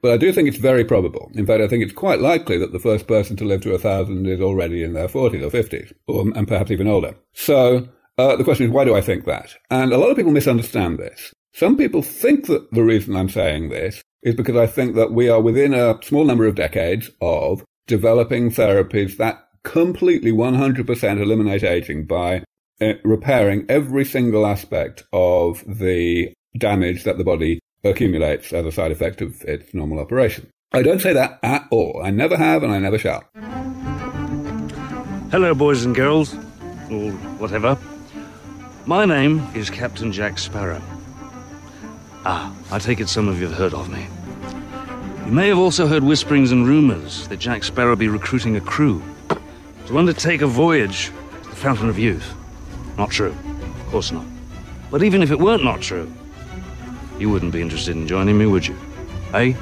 But I do think it's very probable. In fact, I think it's quite likely that the first person to live to 1,000 is already in their 40s or 50s, and perhaps even older. So the question is, why do I think that? And a lot of people misunderstand this. Some people think that the reason I'm saying this is because I think that we are within a small number of decades of developing therapies that completely 100% eliminate aging by repairing every single aspect of the damage that the body accumulates as a side effect of its normal operation. I don't say that at all. I never have and I never shall. Hello, boys and girls, or whatever. My name is Captain Jack Sparrow. I take it some of you have heard of me. You may have also heard whisperings and rumours that Jack Sparrow be recruiting a crew to undertake a voyage to the Fountain of Youth. Not true. Of course not. But even if it weren't not true, you wouldn't be interested in joining me, would you? Eh?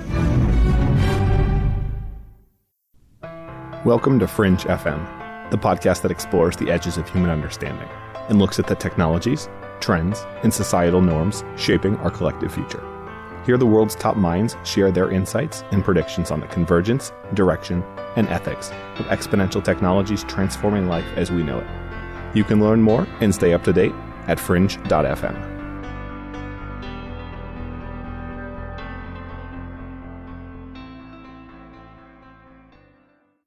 Welcome to Fringe FM, the podcast that explores the edges of human understanding and looks at the technologies, trends, and societal norms shaping our collective future. Here, the world's top minds share their insights and predictions on the convergence, direction, and ethics of exponential technologies transforming life as we know it. You can learn more and stay up to date at fringe.fm.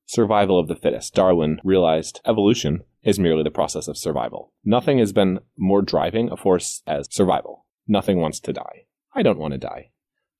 Survival of the fittest. Darwin realized evolution is merely the process of survival. Nothing has been more driving a force as survival. Nothing wants to die. I don't want to die.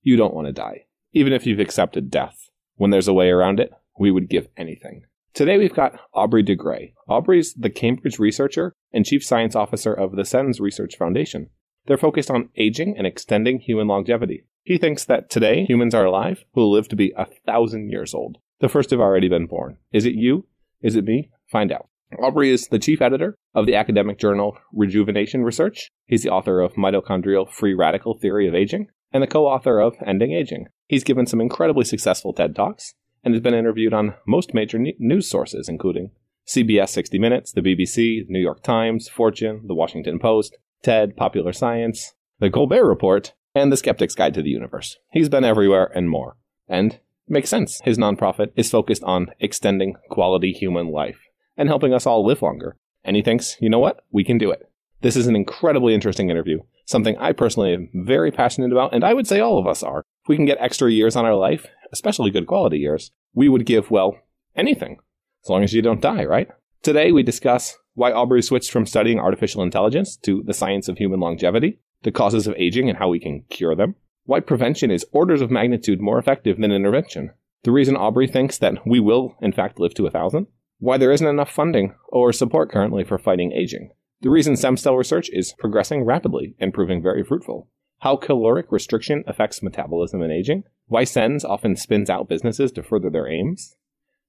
You don't want to die. Even if you've accepted death, when there's a way around it, we would give anything. Today we've got Aubrey de Grey. Aubrey's the Cambridge researcher and chief science officer of the SENS Research Foundation. They're focused on aging and extending human longevity. He thinks that today humans are alive who will live to be 1,000 years old. The first have already been born. Is it you? Is it me? Find out. Aubrey is the chief editor of the academic journal Rejuvenation Research. He's the author of Mitochondrial Free Radical Theory of Aging and the co-author of Ending Aging. He's given some incredibly successful TED Talks and has been interviewed on most major news sources, including CBS 60 Minutes, the BBC, the New York Times, Fortune, the Washington Post, TED, Popular Science, the Colbert Report, and the Skeptic's Guide to the Universe. He's been everywhere and more. And it makes sense. His nonprofit is focused on extending quality human life and helping us all live longer. And he thinks, you know what? We can do it. This is an incredibly interesting interview, something I personally am very passionate about, and I would say all of us are. If we can get extra years on our life, especially good quality years, we would give, well, anything, as long as you don't die, right? Today we discuss why Aubrey switched from studying artificial intelligence to the science of human longevity, the causes of aging and how we can cure them, why prevention is orders of magnitude more effective than intervention, the reason Aubrey thinks that we will, in fact, live to 1,000, why there isn't enough funding or support currently for fighting aging, the reason stem cell research is progressing rapidly and proving very fruitful, how caloric restriction affects metabolism and aging, why SENS often spins out businesses to further their aims,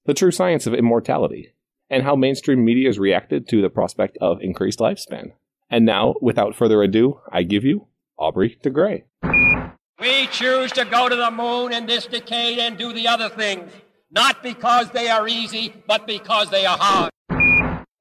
the true science of immortality, and how mainstream media has reacted to the prospect of increased lifespan. And now, without further ado, I give you Aubrey de Grey. We choose to go to the moon in this decade and do the other things, not because they are easy, but because they are hard.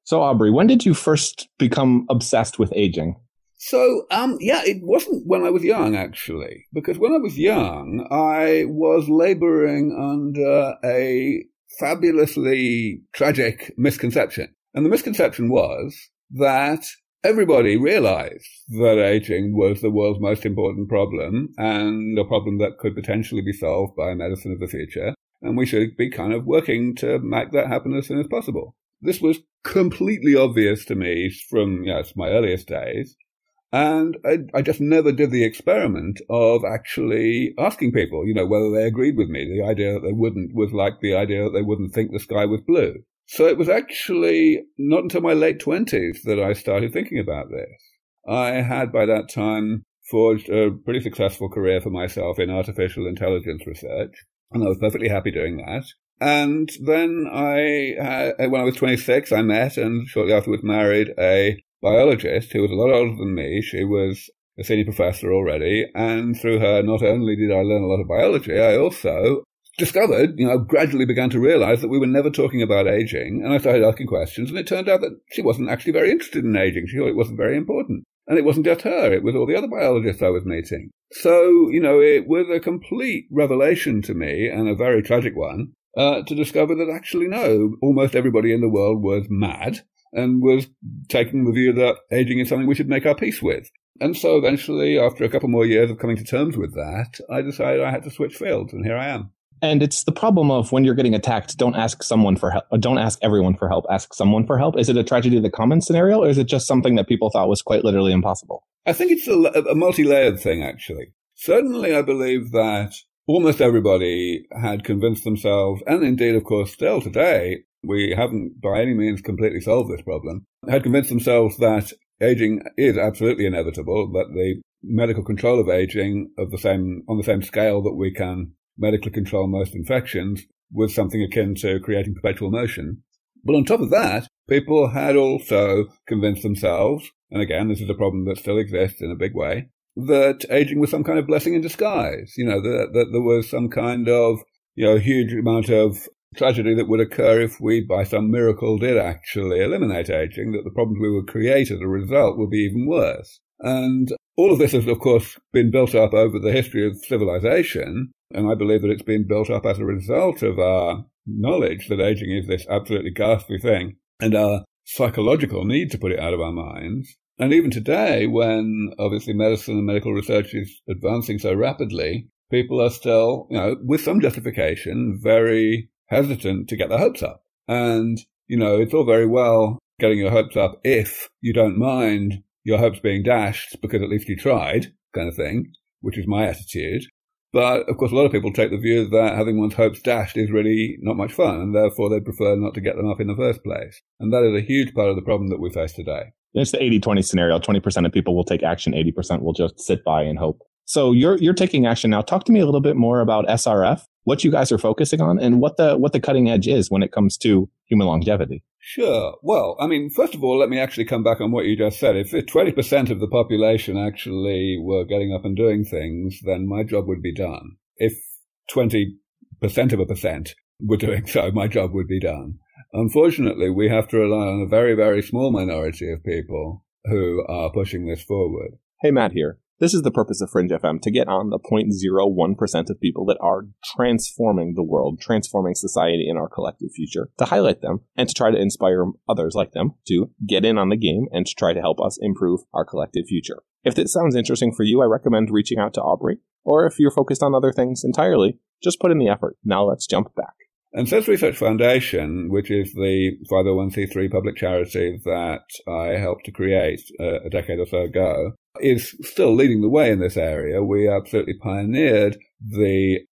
So, Aubrey, when did you first become obsessed with aging? So, it wasn't when I was young, actually, because when I was young, I was laboring under a fabulously tragic misconception. And the misconception was that everybody realized that aging was the world's most important problem and a problem that could potentially be solved by medicine of the future. And we should be kind of working to make that happen as soon as possible. This was completely obvious to me from my earliest days. And I just never did the experiment of actually asking people, whether they agreed with me. The idea that they wouldn't was like the idea that they wouldn't think the sky was blue. So it was actually not until my late 20s that I started thinking about this. I had by that time forged a pretty successful career for myself in artificial intelligence research, and I was perfectly happy doing that. And then when I was 26, I met and shortly afterwards married a biologist who was a lot older than me. She was a senior professor already, and through her, not only did I learn a lot of biology, I also discovered, gradually began to realize that we were never talking about aging, and I started asking questions, and it turned out that she wasn't actually very interested in aging. She thought it wasn't very important. And it wasn't just her, it was all the other biologists I was meeting. So, it was a complete revelation to me, and a very tragic one, to discover that actually no, almost everybody in the world was mad and was taking the view that aging is something we should make our peace with. And so eventually, after a couple more years of coming to terms with that, I decided I had to switch fields, and here I am. And it's the problem of when you're getting attacked, don't ask someone for help. Don't ask everyone for help. Ask someone for help. Is it a tragedy of the commons scenario, or is it just something that people thought was quite literally impossible? I think it's a multi-layered thing, actually. Certainly, I believe that almost everybody had convinced themselves, and indeed, of course, still today, we haven't by any means completely solved this problem, had convinced themselves that aging is absolutely inevitable, that the medical control of aging on the same scale that we can medically control most infections was something akin to creating perpetual motion. But on top of that, people had also convinced themselves, and again, this is a problem that still exists in a big way, that aging was some kind of blessing in disguise, that there was some kind of, huge amount of tragedy that would occur if we, by some miracle, did actually eliminate aging, that the problems we would create as a result would be even worse. And all of this has, of course, been built up over the history of civilization, and I believe that it's been built up as a result of our knowledge that aging is this absolutely ghastly thing, and our psychological need to put it out of our minds. And even today, when obviously medicine and medical research is advancing so rapidly, people are still, with some justification, very hesitant to get their hopes up. And, it's all very well getting your hopes up if you don't mind your hopes being dashed because at least you tried, kind of thing, which is my attitude. But, of course, a lot of people take the view that having one's hopes dashed is really not much fun, and therefore they prefer not to get them up in the first place. And that is a huge part of the problem that we face today. It's the 80-20 scenario. 20% of people will take action, 80% will just sit by and hope. So you're taking action now. Talk to me a little bit more about SRF, what you guys are focusing on, and what the cutting edge is when it comes to human longevity. Sure. Well, first of all, let me actually come back on what you just said. If 20% of the population actually were getting up and doing things, then my job would be done. If 20% of a percent were doing so, my job would be done. Unfortunately, we have to rely on a very, very small minority of people who are pushing this forward. Hey, Matt here. This is the purpose of Fringe FM, to get on the 0.01% of people that are transforming the world, transforming society in our collective future, to highlight them and to try to inspire others like them to get in on the game and to try to help us improve our collective future. If this sounds interesting for you, I recommend reaching out to Aubrey, or if you're focused on other things entirely, just put in the effort. Now let's jump back. And SENS Research Foundation, which is the 501c3 public charity that I helped to create a decade or so ago, is still leading the way in this area. We absolutely pioneered the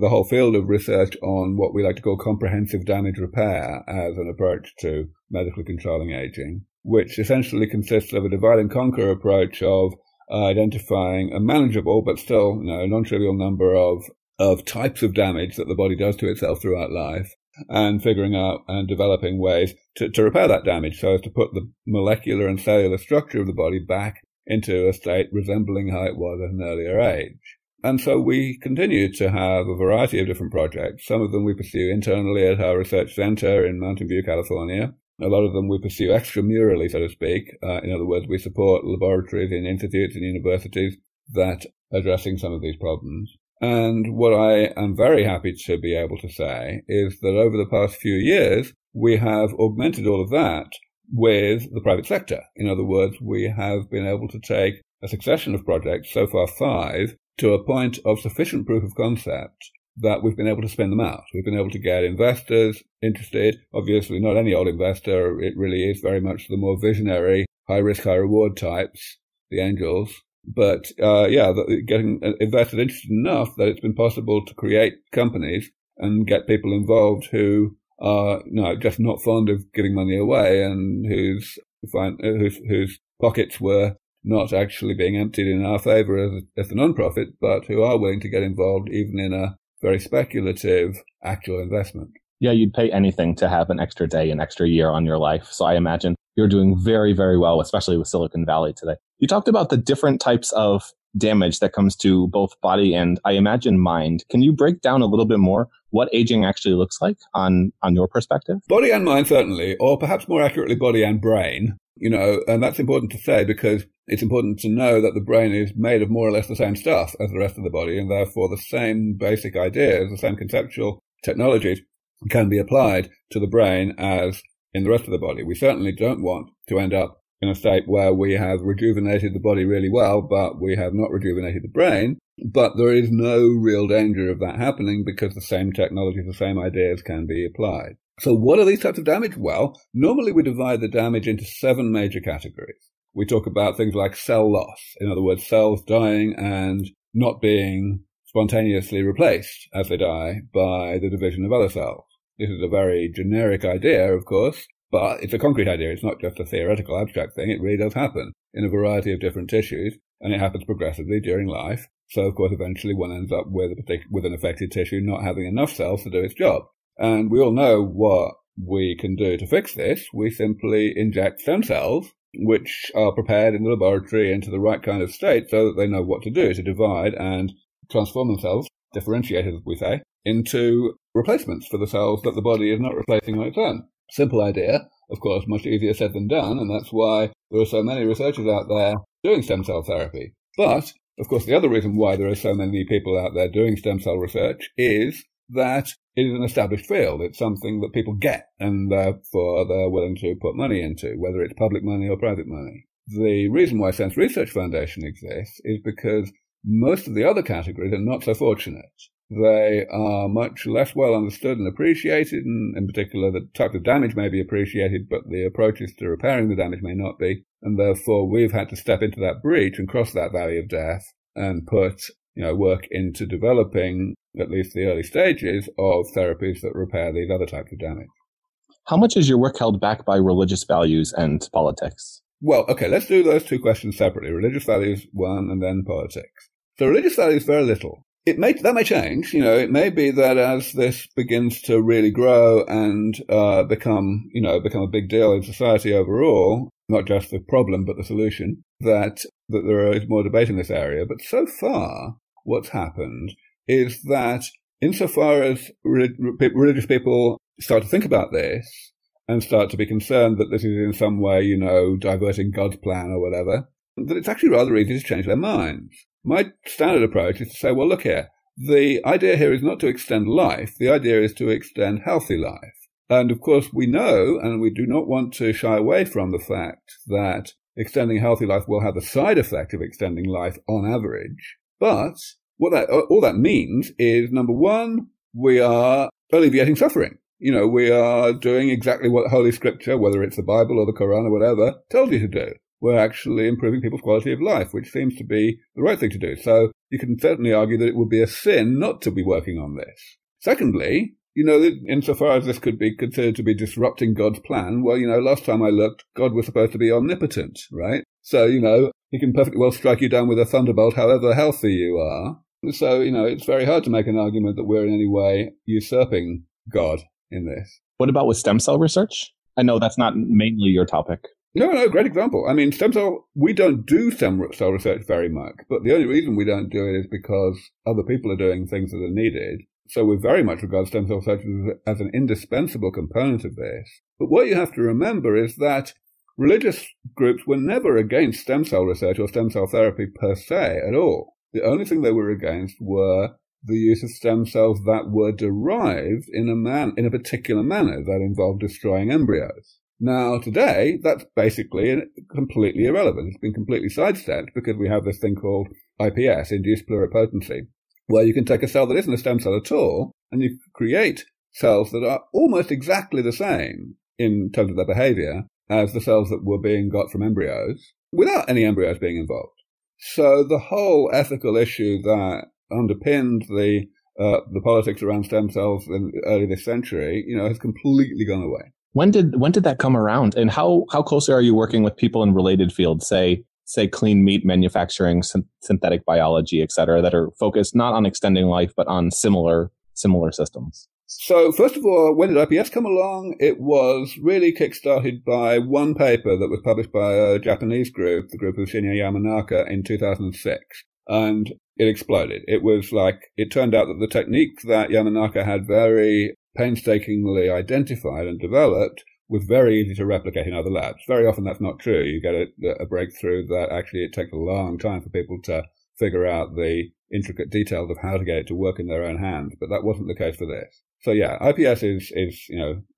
whole field of research on what we like to call comprehensive damage repair as an approach to medically controlling aging, which essentially consists of a divide and conquer approach of identifying a manageable but still non-trivial number of types of damage that the body does to itself throughout life, and figuring out and developing ways to repair that damage so as to put the molecular and cellular structure of the body back into a state resembling how it was at an earlier age. And so we continue to have a variety of different projects. Some of them we pursue internally at our research center in Mountain View, California. A lot of them we pursue extramurally, so to speak. In other words, we support laboratories in institutes and universities that are addressing some of these problems. And what I am very happy to be able to say is that over the past few years, we have augmented all of that with the private sector. In other words, we have been able to take a succession of projects, so far 5, to a point of sufficient proof of concept that we've been able to spin them out. We've been able to get investors interested. Obviously, not any old investor. It really is very much the more visionary, high-risk, high-reward types, the angels. But, getting investors interested enough that it's been possible to create companies and get people involved who are just not fond of giving money away and whose pockets were not actually being emptied in our favor as a non-profit, but who are willing to get involved even in a very speculative actual investment. Yeah, you'd pay anything to have an extra day, an extra year on your life. So I imagine you're doing very, very well, especially with Silicon Valley today. You talked about the different types of damage that comes to both body and, I imagine, mind. Can you break down a little bit more what aging actually looks like on your perspective? Body and mind, certainly, or perhaps more accurately, body and brain. And that's important to say because it's important to know that the brain is made of more or less the same stuff as the rest of the body, and therefore the same basic ideas, the same conceptual technologies can be applied to the brain as in the rest of the body. We certainly don't want to end up in a state where we have rejuvenated the body really well, but we have not rejuvenated the brain. But there is no real danger of that happening because the same technologies, the same ideas can be applied. So what are these types of damage? Well, normally we divide the damage into 7 major categories. We talk about things like cell loss, in other words, cells dying and not being spontaneously replaced as they die by the division of other cells. This is a very generic idea, of course, but it's a concrete idea. It's not just a theoretical, abstract thing. It really does happen in a variety of different tissues, and it happens progressively during life. So, of course, eventually one ends up with an affected tissue not having enough cells to do its job. And we all know what we can do to fix this. We simply inject stem cells, which are prepared in the laboratory into the right kind of state so that they know what to do to divide and transform themselves, differentiated, as we say, into replacements for the cells that the body is not replacing on its own. Simple idea, of course, much easier said than done, and that's why there are so many researchers out there doing stem cell therapy. But, of course, the other reason why there are so many people out there doing stem cell research is that it is an established field. It's something that people get, and therefore they're willing to put money into, whether it's public money or private money. The reason why SENS Research Foundation exists is because most of the other categories are not so fortunate. They are much less well understood and appreciated, and in particular the type of damage may be appreciated, but the approaches to repairing the damage may not be, and therefore we've had to step into that breach and cross that valley of death and put work into developing at least the early stages of therapies that repair these other types of damage. How much is your work held back by religious values and politics? Well, okay, let's do those two questions separately. Religious values, one, and then politics. So religious values, very little. That may change. It may be that as this begins to really grow and become a big deal in society overall, not just the problem but the solution, that there is more debate in this area. But so far, what's happened is that insofar as religious people start to think about this and start to be concerned that this is in some way, diverting God's plan or whatever, that it's actually rather easy to change their minds. My standard approach is to say, well, look here, the idea here is not to extend life. The idea is to extend healthy life. And of course, we know, and we do not want to shy away from the fact that extending healthy life will have the side effect of extending life on average. But all that means is, number one, we are alleviating suffering. We are doing exactly what Holy Scripture, whether it's the Bible or the Quran or whatever, tells you to do. We're actually improving people's quality of life, which seems to be the right thing to do. So you can certainly argue that it would be a sin not to be working on this. Secondly, insofar as this could be considered to be disrupting God's plan, well, last time I looked, God was supposed to be omnipotent, right? So, he can perfectly well strike you down with a thunderbolt however healthy you are. So, it's very hard to make an argument that we're in any way usurping God in this. What about with stem cell research? I know that's not mainly your topic. No, great example. I mean, we don't do stem cell research very much, but the only reason we don't do it is because other people are doing things that are needed. So we very much regard stem cell research as an indispensable component of this. But what you have to remember is that religious groups were never against stem cell research or stem cell therapy per se at all. The only thing they were against were the use of stem cells that were derived in a particular manner that involved destroying embryos. Now, today, that's basically completely irrelevant. It's been completely sidestepped because we have this thing called IPS, induced pluripotency, where you can take a cell that isn't a stem cell at all, and you create cells that are almost exactly the same in terms of their behavior as the cells that were being got from embryos, without any embryos being involved. So the whole ethical issue that underpinned the politics around stem cells in early this century, has completely gone away. When did that come around, and how closely are you working with people in related fields, say clean meat manufacturing, synthetic biology, et cetera, that are focused not on extending life but on similar systems? So first of all, when did IPS come along? It was really kickstarted by one paper that was published by a Japanese group, the group of Shinya Yamanaka, in 2006. And it exploded. It turned out that the technique that Yamanaka had very painstakingly identified and developed was very easy to replicate in other labs. Very often that's not true. You get a breakthrough that actually it takes a long time for people to figure out the intricate details of how to get it to work in their own hands, but that wasn't the case for this. So yeah, IPS is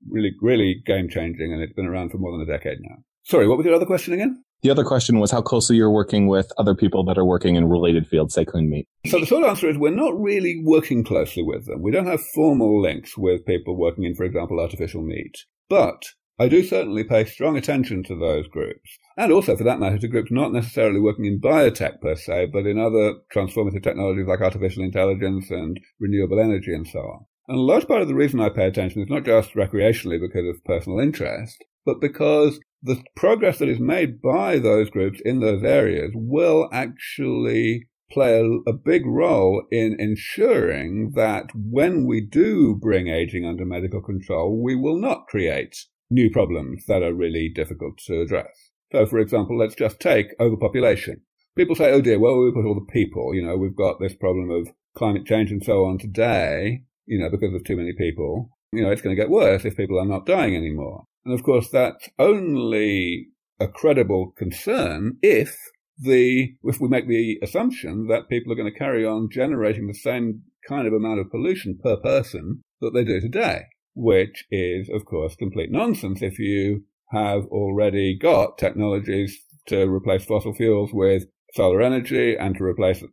really, really game-changing, and it's been around for more than a decade now. Sorry, what was your other question again? The other question was how closely you're working with other people that are working in related fields, say clean meat. So the short answer is we're not really working closely with them. We don't have formal links with people working in, for example, artificial meat. But I do certainly pay strong attention to those groups. And also, for that matter, to groups not necessarily working in biotech per se, but in other transformative technologies like artificial intelligence and renewable energy and so on. And a large part of the reason I pay attention is not just recreationally because of personal interest, but because the progress that is made by those groups in those areas will actually play a big role in ensuring that when we do bring aging under medical control, we will not create new problems that are really difficult to address. So, for example, let's just take overpopulation. People say, oh dear, well, we put all the people, we've got this problem of climate change and so on today, because there's too many people. It's going to get worse if people are not dying anymore. And of course, that's only a credible concern if we make the assumption that people are going to carry on generating the same kind of amount of pollution per person that they do today, which is, of course, complete nonsense if you have already got technologies to replace fossil fuels with solar energy and to replace,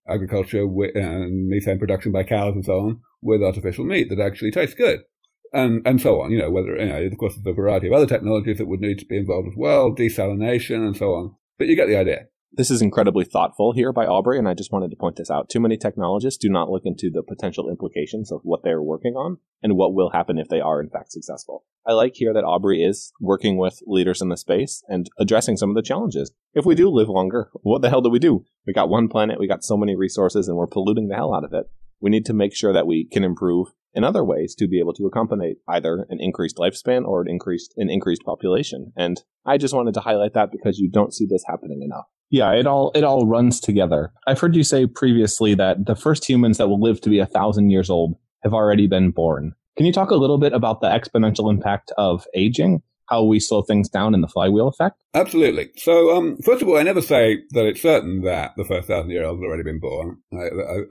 agriculture and methane production by cows and so on with artificial meat that actually tastes good. And so on, whether, of course, there's a variety of other technologies that would need to be involved as well, desalination and so on. But you get the idea. This is incredibly thoughtful here by Aubrey, and I just wanted to point this out. Too many technologists do not look into the potential implications of what they're working on and what will happen if they are, in fact, successful. I like here that Aubrey is working with leaders in the space and addressing some of the challenges. If we do live longer, what the hell do we do? We got one planet, we got so many resources, and we're polluting the hell out of it. We need to make sure that we can improve in other ways to be able to accompany either an increased lifespan or an increased population. And I just wanted to highlight that because you don't see this happening enough. Yeah, it all runs together. I've heard you say previously that the first humans that will live to be 1,000 years old have already been born. Can you talk a little bit about the exponential impact of aging, how we slow things down in the flywheel effect? Absolutely. So, first of all, I never say that it's certain that the first 1,000-year-olds have already been born.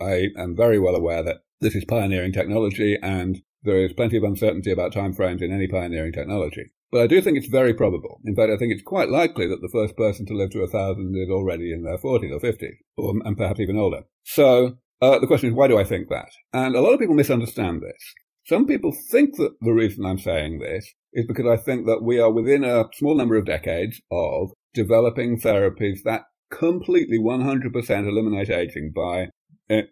I am very well aware that this is pioneering technology, and there is plenty of uncertainty about timeframes in any pioneering technology. But I do think it's very probable. In fact, I think it's quite likely that the first person to live to 1,000 is already in their 40s or 50s, and perhaps even older. So the question is, why do I think that? And a lot of people misunderstand this. Some people think that the reason I'm saying this is because I think that we are within a small number of decades of developing therapies that completely 100% eliminate aging by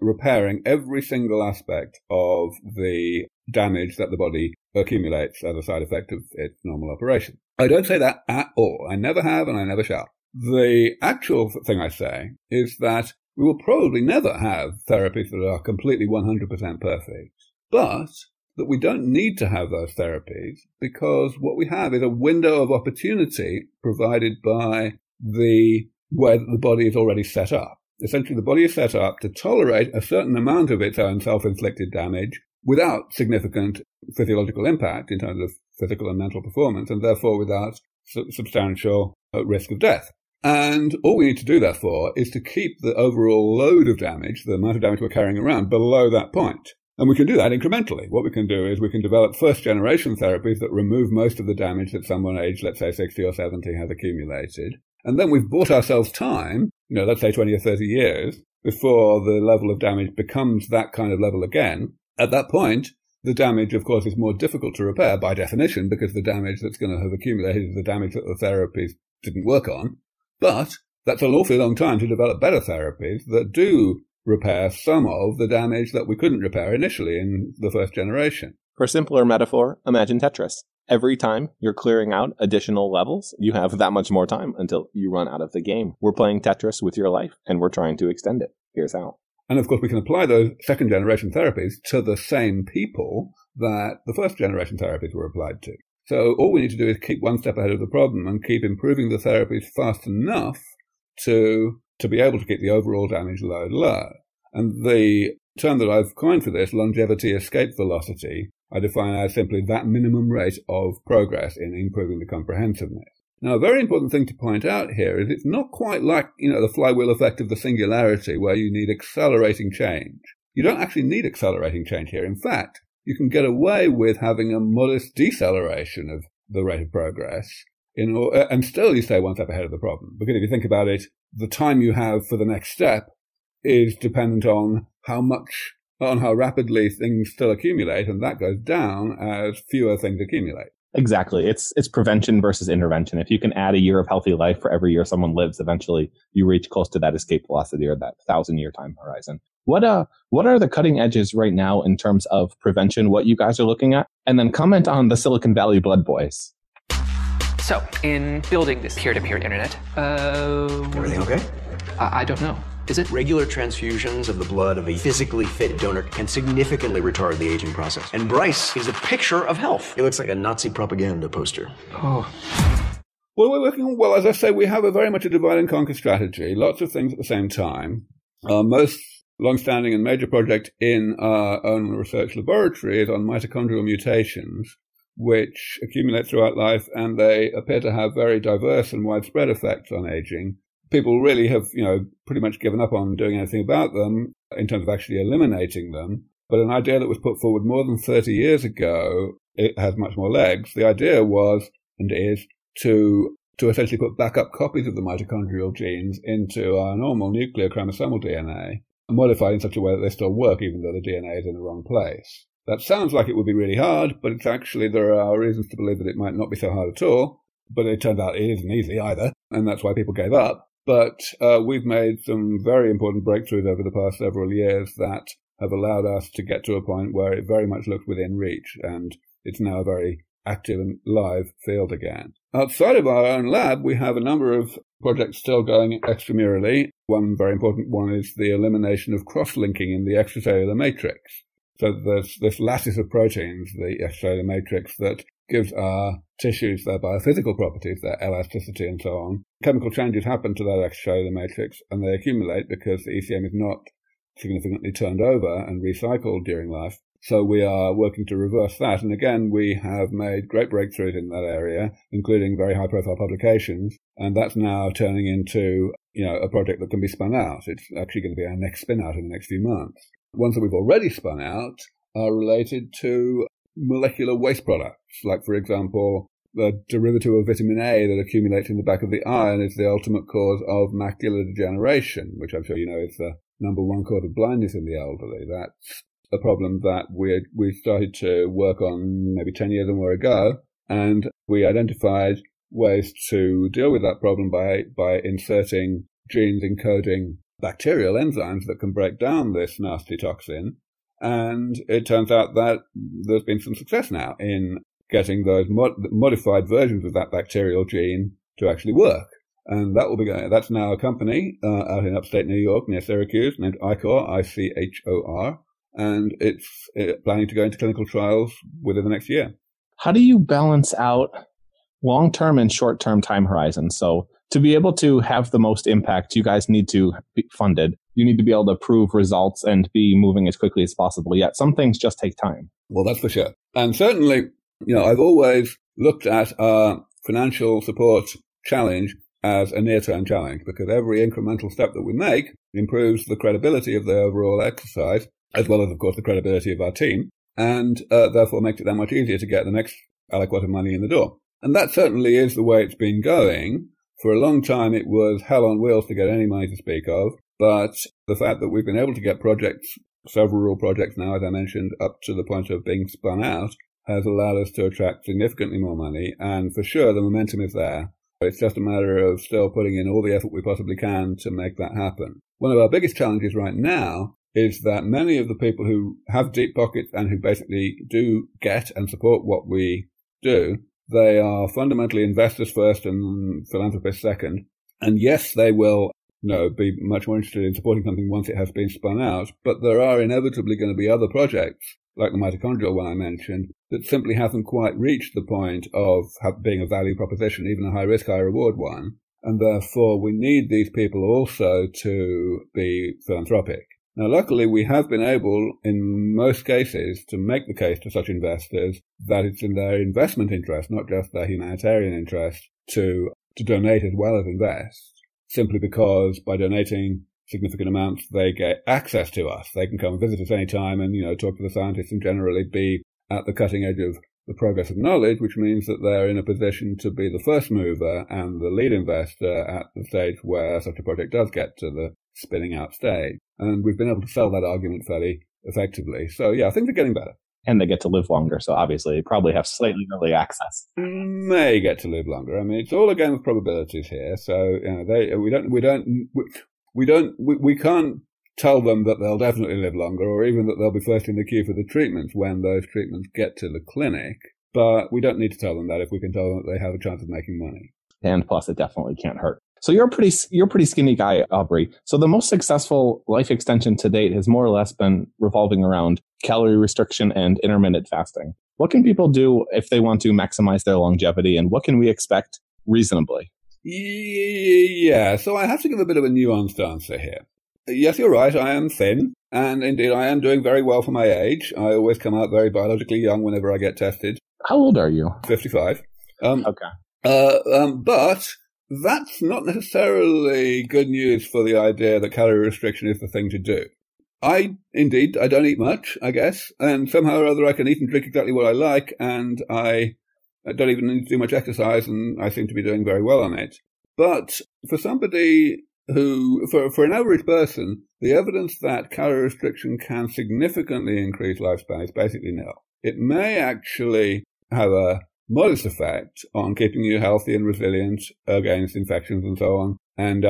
repairing every single aspect of the damage that the body accumulates as a side effect of its normal operation. I don't say that at all. I never have and I never shall. The actual thing I say is that we will probably never have therapies that are completely 100% perfect, but that we don't need to have those therapies because what we have is a window of opportunity provided by the way that the body is already set up. Essentially, the body is set up to tolerate a certain amount of its own self-inflicted damage without significant physiological impact in terms of physical and mental performance, and therefore without substantial risk of death. And all we need to do, therefore, is to keep the overall load of damage, the amount of damage we're carrying around, below that point. And we can do that incrementally. What we can do is we can develop first-generation therapies that remove most of the damage that someone aged, let's say, 60 or 70 has accumulated. And then we've bought ourselves time, let's say 20 or 30 years, before the level of damage becomes that kind of level again. At that point, the damage, of course, is more difficult to repair by definition because the damage that's going to have accumulated is the damage that the therapies didn't work on. But that's an awfully long time to develop better therapies that do repair some of the damage that we couldn't repair initially in the first generation. For a simpler metaphor, imagine Tetris. Every time you're clearing out additional levels, you have that much more time until you run out of the game. We're playing Tetris with your life, and we're trying to extend it. Here's how. And of course, we can apply those second-generation therapies to the same people that the first-generation therapies were applied to. So all we need to do is keep one step ahead of the problem and keep improving the therapies fast enough to be able to keep the overall damage load low. And the term that I've coined for this, longevity escape velocity, I define as simply that minimum rate of progress in improving the comprehensiveness. Now, a very important thing to point out here is it's not quite like, the flywheel effect of the singularity where you need accelerating change. You don't actually need accelerating change here. In fact, you can get away with having a modest deceleration of the rate of progress and still you stay one step ahead of the problem. Because if you think about it, the time you have for the next step is dependent on how rapidly things still accumulate, and that goes down as fewer things accumulate. Exactly. It's prevention versus intervention. If you can add a year of healthy life for every year someone lives, eventually you reach close to that escape velocity or that 1,000-year time horizon. What are the cutting edges right now in terms of prevention, what you guys are looking at? And then comment on the Silicon Valley Blood Boys. So, in building this peer-to-peer internet, everything okay? I don't know. Is it? Regular transfusions of the blood of a physically fit donor can significantly retard the aging process. And Bryce is a picture of health. He looks like a Nazi propaganda poster. Oh. Well, we're working, as I say, we have a very much a divide and conquer strategy, lots of things at the same time. Most long-standing and major project in our own research laboratory is on mitochondrial mutations, which accumulate throughout life, and they appear to have very diverse and widespread effects on aging. People really have, pretty much given up on doing anything about them in terms of actually eliminating them. But an idea that was put forward more than 30 years ago, it has much more legs. The idea was, and is, to essentially put backup copies of the mitochondrial genes into our normal nuclear chromosomal DNA, modified in such a way that they still work even though the DNA is in the wrong place. That sounds like it would be really hard, but it's actually, there are reasons to believe that it might not be so hard at all. But it turns out it isn't easy either, and that's why people gave up. But we've made some very important breakthroughs over the past several years that have allowed us to get to a point where it very much looks within reach, and it's now a very active and live field again. Outside of our own lab, we have a number of projects still going extramurally. One very important one is the elimination of cross-linking in the extracellular matrix. So there's this lattice of proteins, the extracellular matrix, that gives our tissues their biophysical properties, their elasticity and so on. Chemical changes happen to that extracellular matrix and they accumulate because the ECM is not significantly turned over and recycled during life. So we are working to reverse that. And again, we have made great breakthroughs in that area, including very high profile publications. And that's now turning into, a project that can be spun out. It's actually going to be our next spin out in the next few months. Ones that we've already spun out are related to molecular waste products, like, for example, the derivative of vitamin A that accumulates in the back of the eye and is the ultimate cause of macular degeneration, which I'm sure you know is the number one cause of blindness in the elderly. That's a problem that we started to work on maybe 10 years or more ago, and we identified ways to deal with that problem by inserting genes encoding bacterial enzymes that can break down this nasty toxin. And it turns out that there's been some success now in getting those modified versions of that bacterial gene to actually work. And that will be going. That's now a company out in upstate New York near Syracuse named ICHOR, ICHOR, and it's planning to go into clinical trials within the next year. How do you balance out long-term and short-term time horizons? So to be able to have the most impact, you guys need to be funded. You need to be able to prove results and be moving as quickly as possible. Yet some things just take time. Well, that's for sure. And certainly, I've always looked at our financial support challenge as a near-term challenge, because every incremental step that we make improves the credibility of the overall exercise, as well as, of course, the credibility of our team, and therefore makes it that much easier to get the next aliquot of money in the door. And that certainly is the way it's been going. For a long time, it was hell on wheels to get any money to speak of. But the fact that we've been able to get projects, several projects now, as I mentioned, up to the point of being spun out, has allowed us to attract significantly more money. And for sure, the momentum is there. It's just a matter of still putting in all the effort we possibly can to make that happen. One of our biggest challenges right now is that many of the people who have deep pockets and who basically do get and support what we do, they are fundamentally investors first and philanthropists second. And yes, they will, be much more interested in supporting something once it has been spun out. But there are inevitably going to be other projects, like the mitochondrial one I mentioned, that simply haven't quite reached the point of being a value proposition, even a high-risk, high-reward one. And therefore, we need these people also to be philanthropic. Now, luckily, we have been able, in most cases, to make the case to such investors that it's in their investment interest, not just their humanitarian interest, to donate as well as invest, simply because by donating significant amounts, they get access to us. They can come and visit us anytime and, talk to the scientists and generally be at the cutting edge of the progress of knowledge, which means that they're in a position to be the first mover and the lead investor at the stage where such a project does get to the spinning out stage. And we've been able to sell that argument fairly effectively. So, yeah, things are getting better. And they get to live longer, so obviously they probably have slightly early access. May get to live longer. I mean, it's all a game of probabilities here. So, we can't tell them that they'll definitely live longer, or even that they'll be first in the queue for the treatments when those treatments get to the clinic. But we don't need to tell them that if we can tell them that they have a chance of making money. And plus, it definitely can't hurt. So you're a pretty skinny guy, Aubrey. So the most successful life extension to date has more or less been revolving around calorie restriction and intermittent fasting. What can people do if they want to maximize their longevity, and what can we expect reasonably? Yeah, so I have to give a bit of a nuanced answer here. Yes, you're right, I am thin, and indeed I am doing very well for my age. I always come out very biologically young whenever I get tested. How old are you? 55. Okay. But that's not necessarily good news for the idea that calorie restriction is the thing to do. I don't eat much, I guess, and somehow or other I can eat and drink exactly what I like, and I don't even need to do much exercise, and I seem to be doing very well on it. But for somebody for an average person, the evidence that calorie restriction can significantly increase lifespan is basically nil. It may actually have a modest effect on keeping you healthy and resilient against infections and so on, and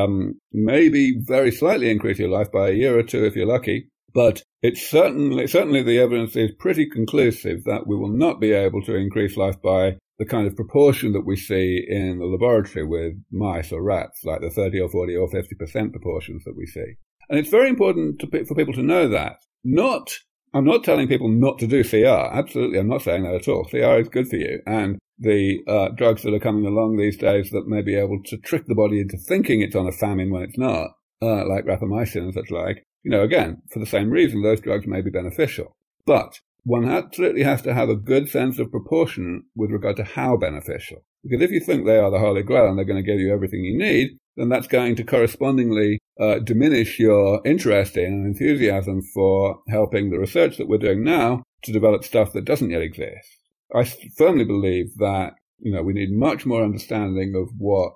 maybe very slightly increase your life by a year or two if you're lucky. But it's certainly the evidence is pretty conclusive that we will not be able to increase life by the kind of proportion that we see in the laboratory with mice or rats, like the 30 or 40 or 50% proportions that we see. And it's very important for people to know that. I'm not telling people not to do CR. Absolutely, I'm not saying that at all. CR is good for you. And the drugs that are coming along these days that may be able to trick the body into thinking it's on a famine when it's not, like rapamycin and such like, again, for the same reason, those drugs may be beneficial. But one absolutely has to have a good sense of proportion with regard to how beneficial. Because if you think they are the Holy Grail and they're going to give you everything you need, then that's going to correspondingly diminish your interest in and enthusiasm for helping the research that we're doing now to develop stuff that doesn't yet exist. I firmly believe that we need much more understanding of what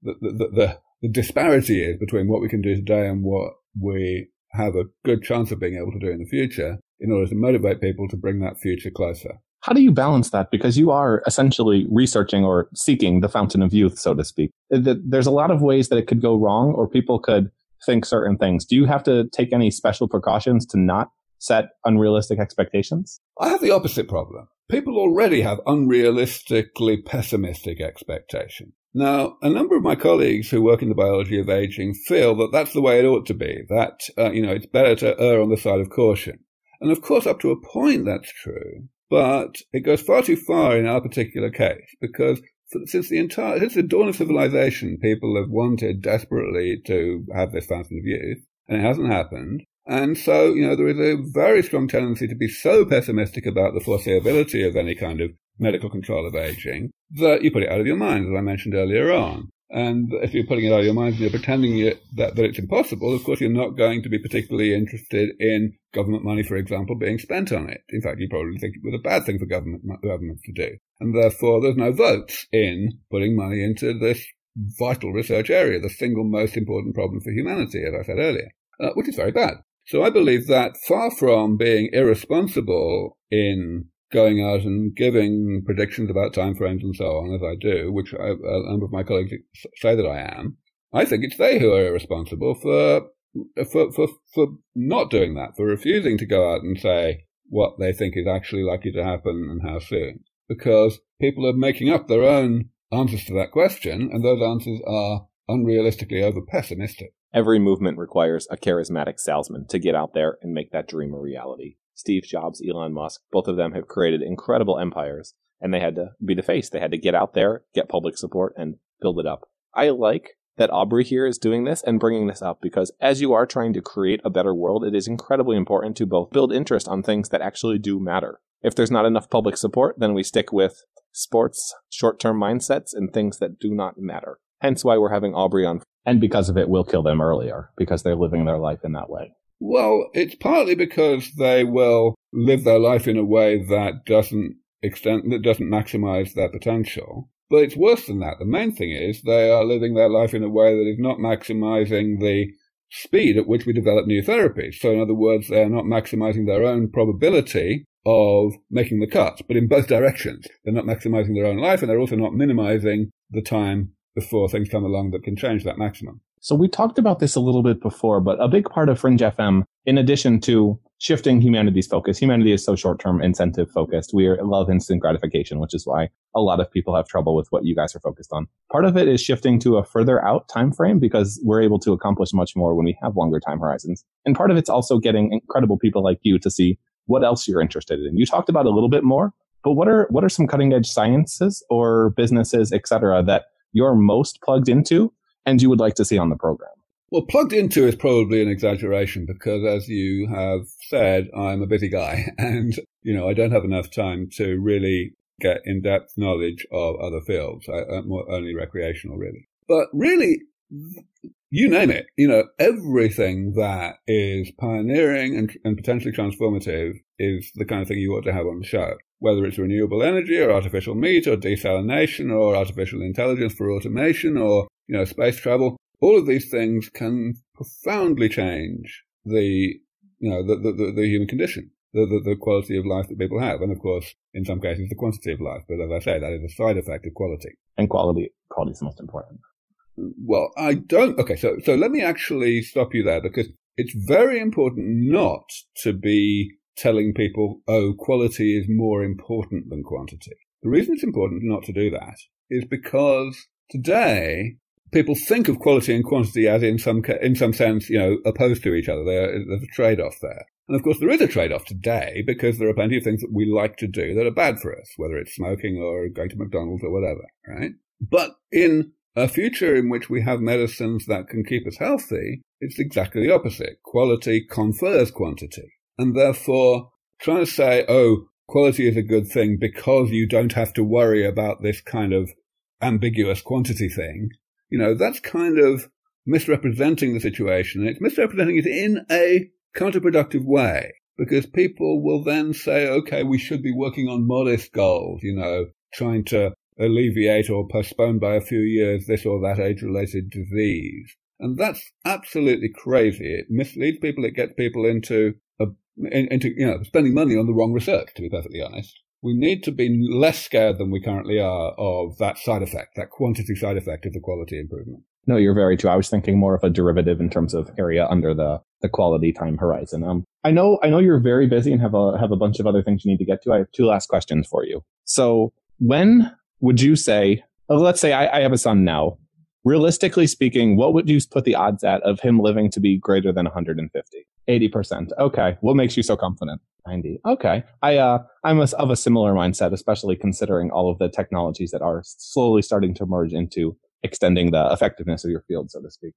the disparity is between what we can do today and what we have a good chance of being able to do in the future, in order to motivate people to bring that future closer. How do you balance that? Because you are essentially researching or seeking the fountain of youth, so to speak. There's a lot of ways that it could go wrong, or people could think certain things. Do you have to take any special precautions to not set unrealistic expectations? I have the opposite problem. People already have unrealistically pessimistic expectations. Now, a number of my colleagues who work in the biology of aging feel that that's the way it ought to be, that, it's better to err on the side of caution. And of course, up to a point, that's true. But it goes far too far in our particular case, because since the dawn of civilization, people have wanted desperately to have this fountain of youth, and it hasn't happened. And so, there is a very strong tendency to be so pessimistic about the foreseeability of any kind of medical control of aging that you put it out of your mind, as I mentioned earlier on. And if you're putting it out of your mind and you're pretending that it's impossible, of course, you're not going to be particularly interested in government money, for example, being spent on it. In fact, you probably think it was a bad thing for governments to do. And therefore, there's no votes in putting money into this vital research area, the single most important problem for humanity, as I said earlier, which is very bad. So I believe that far from being irresponsible in going out and giving predictions about timeframes and so on, as I do, which a number of my colleagues say that I am, I think it's they who are irresponsible for not doing that, for refusing to go out and say what they think is actually likely to happen and how soon. Because people are making up their own answers to that question, and those answers are unrealistically over-pessimistic. Every movement requires a charismatic salesman to get out there and make that dream a reality. Steve Jobs, Elon Musk, both of them have created incredible empires, and they had to be the face. They had to get out there, get public support, and build it up. I like that Aubrey here is doing this and bringing this up, because as you are trying to create a better world, it is incredibly important to both build interest on things that actually do matter. If there's not enough public support, then we stick with sports, short-term mindsets, and things that do not matter. Hence why we're having Aubrey on. And because of it, we'll kill them earlier, because they're living their life in that way. Well, it's partly because they will live their life in a way that doesn't maximize their potential. But it's worse than that. The main thing is they are living their life in a way that is not maximizing the speed at which we develop new therapies. So in other words, they are not maximizing their own probability of making the cuts, but in both directions. They're not maximizing their own life, and they're also not minimizing the time before things come along that can change that maximum. So we talked about this a little bit before, but a big part of Fringe FM, in addition to shifting humanity's focus, humanity is so short-term incentive focused. We love instant gratification, which is why a lot of people have trouble with what you guys are focused on. Part of it is shifting to a further out time frame, because we're able to accomplish much more when we have longer time horizons. And part of it's also getting incredible people like you to see what else you're interested in. You talked about a little bit more, but what are some cutting edge sciences or businesses, et cetera, that you're most plugged into and you would like to see on the program? Well, plugged into is probably an exaggeration, because as you have said, I'm a busy guy and, I don't have enough time to really get in-depth knowledge of other fields. I'm more only recreational, really. But really, you name it, everything that is pioneering and potentially transformative is the kind of thing you ought to have on the show. Whether it's renewable energy or artificial meat or desalination or artificial intelligence for automation or, space travel, all of these things can profoundly change the human condition, the quality of life that people have. And of course, in some cases, the quantity of life. But as I say, that is a side effect of quality. And quality is the most important. Well, okay, so let me actually stop you there, because it's very important not to be telling people, quality is more important than quantity. The reason it's important not to do that is because today people think of quality and quantity as in some sense, opposed to each other. There's a trade-off there. And of course, there is a trade-off today, because there are plenty of things that we like to do that are bad for us, whether it's smoking or going to McDonald's or whatever, right? But in a future in which we have medicines that can keep us healthy, it's exactly the opposite. Quality confers quantity. And therefore, trying to say, quality is a good thing because you don't have to worry about this kind of ambiguous quantity thing, that's kind of misrepresenting the situation. And it's misrepresenting it in a counterproductive way, because people will then say, okay, we should be working on modest goals, trying to alleviate or postpone by a few years this or that age-related disease. And that's absolutely crazy. It misleads people. It gets people into spending money on the wrong research, to be perfectly honest. We need to be less scared than we currently are of that side effect, that quantity side effect of the quality improvement. No, you're very true. I was thinking more of a derivative in terms of area under the quality time horizon. I know you're very busy and have a bunch of other things you need to get to. I have two last questions for you. So when would you say, let's say I have a son now, realistically speaking, what would you put the odds at of him living to be greater than 150? 80%. Okay. What makes you so confident? 90. Okay. I'm of a similar mindset, especially considering all of the technologies that are slowly starting to merge into extending the effectiveness of your field, so to speak.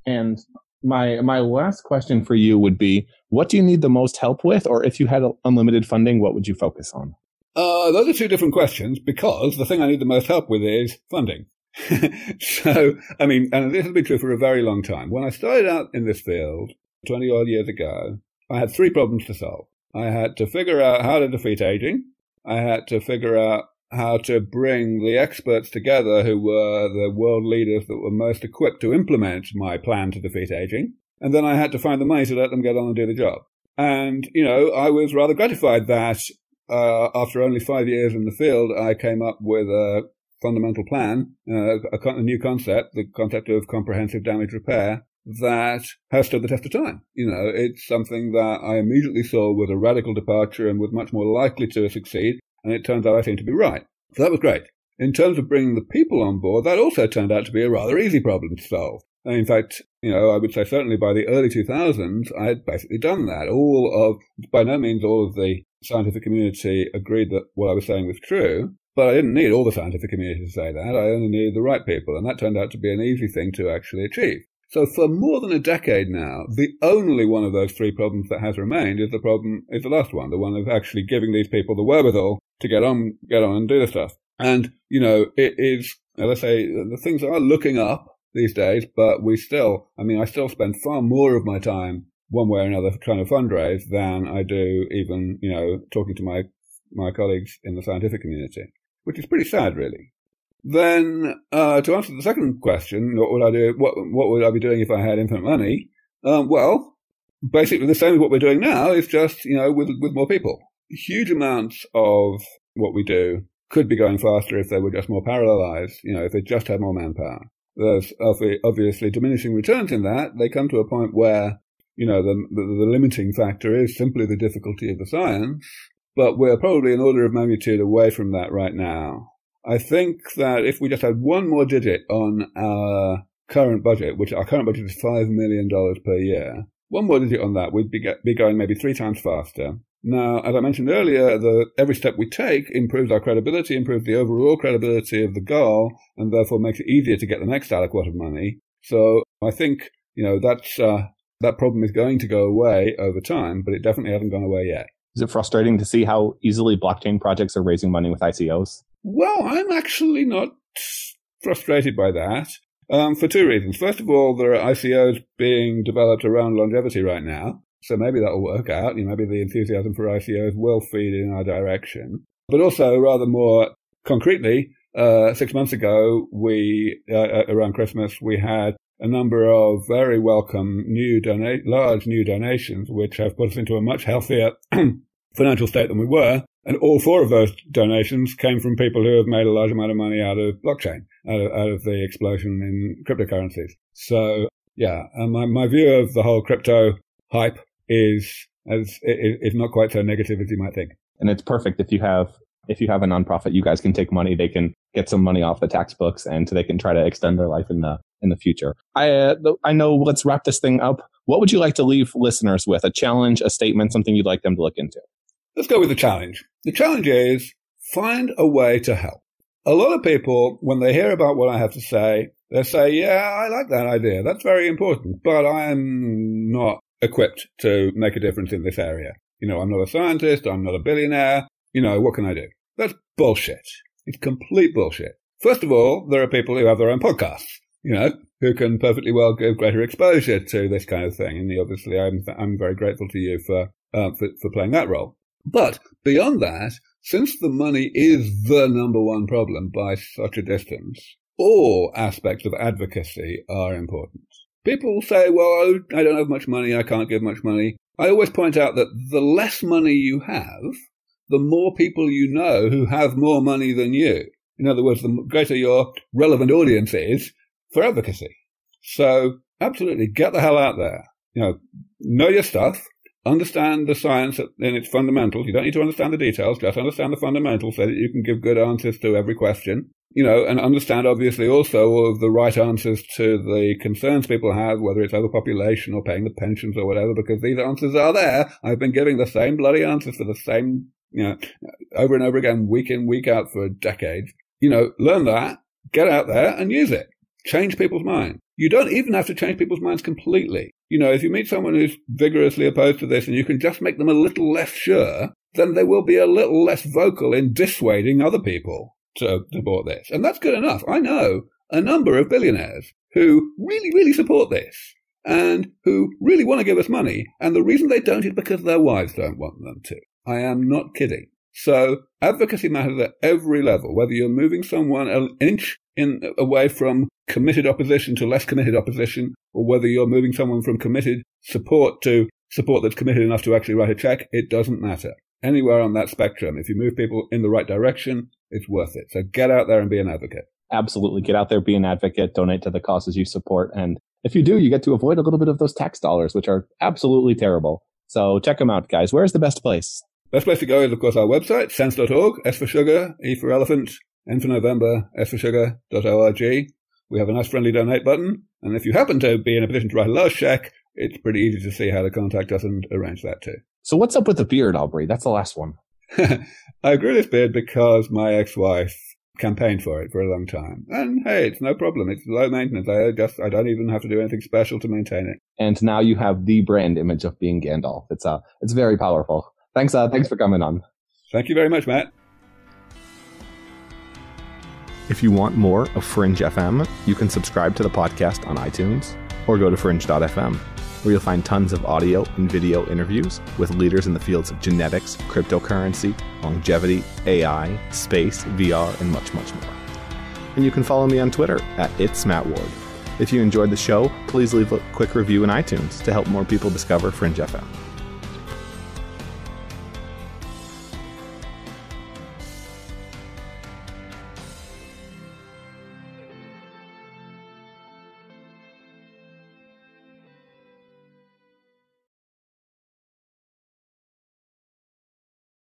And my last question for you would be, what do you need the most help with? Or if you had unlimited funding, what would you focus on? Those are two different questions, because the thing I need the most help with is funding. So, and this has been true for a very long time. When I started out in this field 20 odd years ago, I had three problems to solve. I had to figure out how to defeat aging. I had to figure out how to bring the experts together who were the world leaders that were most equipped to implement my plan to defeat aging. And then I had to find the money to let them get on and do the job. And, I was rather gratified that after only 5 years in the field, I came up with a fundamental plan, a new concept, the concept of comprehensive damage repair, that has stood the test of time. It's something that I immediately saw was a radical departure and was much more likely to succeed. And it turns out I seem to be right. So that was great. In terms of bringing the people on board, that also turned out to be a rather easy problem to solve. And in fact, I would say certainly by the early 2000s, I had basically done that. By no means all of the scientific community agreed that what I was saying was true, But I didn't need all the scientific community to say that. I only needed the right people, and that turned out to be an easy thing to actually achieve. So for more than a decade now, the only one of those three problems that has remained is the last one, the one of actually giving these people the wherewithal to get on and do the stuff. And, it is, as I say, the things are looking up these days, but I still spend far more of my time one way or another trying to fundraise than I do even, talking to my colleagues in the scientific community, which is pretty sad, really. Then, to answer the second question, what would I do? What would I be doing if I had infinite money? Well, basically the same as what we're doing now is just, with more people. Huge amounts of what we do could be going faster if they were just more parallelized, if they just had more manpower. There's obviously diminishing returns in that. They come to a point where, the limiting factor is simply the difficulty of the science, but we're probably an order of magnitude away from that right now. I think that if we just had one more digit on our current budget, which our current budget is $5 million per year, one more digit on that, we'd be going maybe 3 times faster. Now, as I mentioned earlier, every step we take improves our credibility, improves the overall credibility of the goal, and therefore makes it easier to get the next aliquot of money. So I think, that problem is going to go away over time, but it definitely hasn't gone away yet. Is it frustrating to see how easily blockchain projects are raising money with ICOs? Well, I'm actually not frustrated by that, for 2 reasons. First of all, there are ICOs being developed around longevity right now, so maybe that'll work out. Maybe the enthusiasm for ICOs will feed in our direction. But also, rather more concretely, 6 months ago, around Christmas, we had a number of very welcome large new donations, which have put us into a much healthier financial state than we were. And all 4 of those donations came from people who have made a large amount of money out of blockchain, out of the explosion in cryptocurrencies. So, yeah, my view of the whole crypto hype is not quite so negative as you might think. And it's perfect if you have a nonprofit, you guys can take money, they can get some money off the tax books, and they can try to extend their life in the future. I know. Let's wrap this thing up. What would you like to leave listeners with? A challenge, a statement, something you'd like them to look into? Let's go with the challenge. The challenge is find a way to help. A lot of people, when they hear about what I have to say, they say, yeah, I like that idea. That's very important, but I am not equipped to make a difference in this area. I'm not a scientist. I'm not a billionaire. What can I do? That's bullshit. It's complete bullshit. First of all, there are people who have their own podcasts, who can perfectly well give greater exposure to this kind of thing. And obviously, I'm very grateful to you for playing that role. But beyond that, since the money is the number one problem by such a distance, all aspects of advocacy are important. People say, well, I don't have much money, I can't give much money. I always point out that the less money you have, the more people you know who have more money than you. In other words, the greater your relevant audience is for advocacy. So absolutely, get the hell out there. Know your stuff. Understand the science in its fundamentals. You don't need to understand the details. Just understand the fundamentals so that you can give good answers to every question. And understand, obviously, also all of the right answers to the concerns people have, whether it's overpopulation or paying the pensions or whatever, because these answers are there. I've been giving the same bloody answers for the same, over and over again, week in, week out for decades. Learn that, get out there and use it. Change people's minds. You don't even have to change people's minds completely. If you meet someone who's vigorously opposed to this and you can just make them a little less sure, then they will be a little less vocal in dissuading other people to support this. And that's good enough. I know a number of billionaires who really, really support this and who really want to give us money. And the reason they don't is because their wives don't want them to. I am not kidding. So advocacy matters at every level, whether you're moving someone an inch away from committed opposition to less committed opposition, or whether you're moving someone from committed support to support that's committed enough to actually write a check, it doesn't matter. Anywhere on that spectrum, if you move people in the right direction, it's worth it. So get out there and be an advocate. Absolutely. Get out there, be an advocate, donate to the causes you support. And if you do, you get to avoid a little bit of those tax dollars, which are absolutely terrible. So check them out, guys. Where's the best place? Best place to go is, of course, our website, SENS.org, S for sugar, E for elephant, N for November, S for sugar.org. We have a nice friendly donate button. And if you happen to be in a position to write a large check, it's pretty easy to see how to contact us and arrange that too. So what's up with the beard, Aubrey? That's the last one. I grew this beard because my ex-wife campaigned for it for a long time. And hey, it's no problem. It's low maintenance. I don't even have to do anything special to maintain it. And now you have the brand image of being Gandalf. It's very powerful. Thanks for coming on. Thank you very much, Matt. If you want more of Fringe FM, you can subscribe to the podcast on iTunes or go to fringe.fm, where you'll find tons of audio and video interviews with leaders in the fields of genetics, cryptocurrency, longevity, AI, space, VR, and much, much more. And you can follow me on Twitter at @It'sMattWard. If you enjoyed the show, please leave a quick review in iTunes to help more people discover Fringe FM.